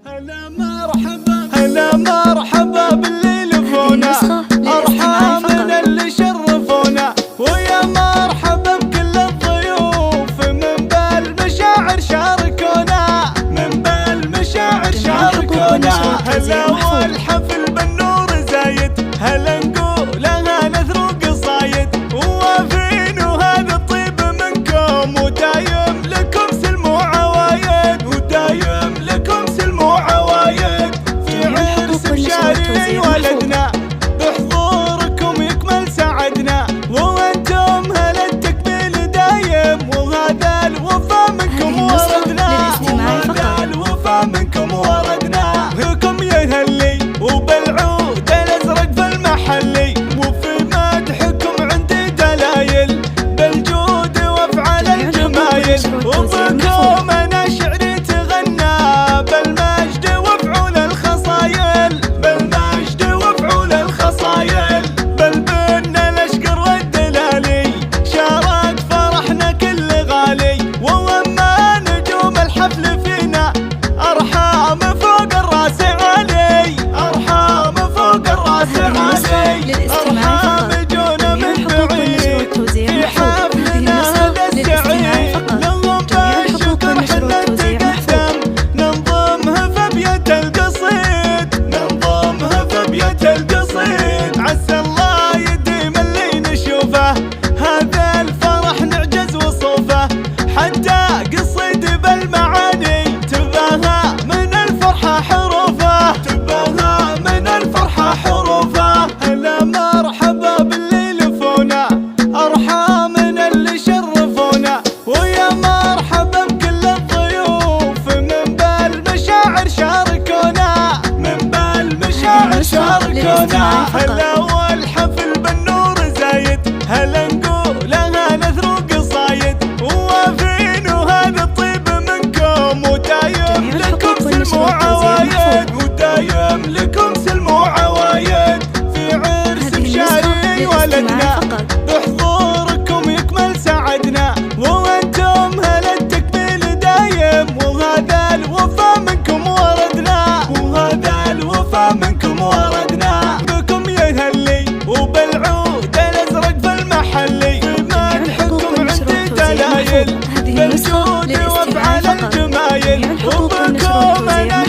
هلا مرحبا هلا مرحبا باللي لفونا، ارحم من اللي شرفونا، ويا مرحبا بكل الضيوف من بالمشاعر شاركونا، من بالمشاعر شاركونا. هلا والحفل بالنور زايد، هلا نقولها نثر قصايد، ووافين وهذا الطيب منكم، ودايم لكم سلم وعوايد، ودايم لكم سلم وعوايد. في عرس بشاري ولدنا، بحضوركم يكمل سعدنا، وانتم هلا التكميل دايم، وهذا الوفا منكم وردنا، وهذا الوفا منكم وردنا. فيكم يهلي وبالعود الازرق في المحلي، وفي مدحكم عندي دلايل بالجود وافعال الجمايل، وبكم انا شعري تغنى بالمجد وفعول الخصايل، بالمجد وفعول الخصايل. بالبن الاشقر والدلالي شارك فرحنا كل غالي، ووما نجوم الحفل فينا ارحام فوق الراس علي، ارحام فوق الراس علي. ارحام جونا من بعيد في حفلنا هذا السعيد، لهم بالشكر حنا نتقدم، ننظمها في بيت القصيد، ننظمها في بيت القصيد. عسى الله يديم اللي نشوفه، هذا الفرح نعجز وصوفه، حتى قصيد بالمعاني تباها من الفرحة حروفه، تباها من الفرحة حروفه. هلا مرحبا باللي لفونا، ارحم من اللي شرفونا، ويا مرحبا بكل الضيوف من بالمشاعر شاركونا، من بالمشاعر شاركونا. هلا والحفل بالنور زايد، هلا نقولها نثر قصايد، ووافين وهذا الطيب منكم، ودايم لكم سلم وعوايد، ودايم لكم سلم وعوايد. في عرس بشاري ولدنا، بحضوركم يكمل سعدنا، وانتم هلا التكميل دايم، وهذا الوفا منكم وردنا، وهذا الوفا منكم وردنا. بكم يهلي وبالعود الازرق في المحلي، بمدحكم عندي دلايل بالجود وافعال الجمايل، وبكم انا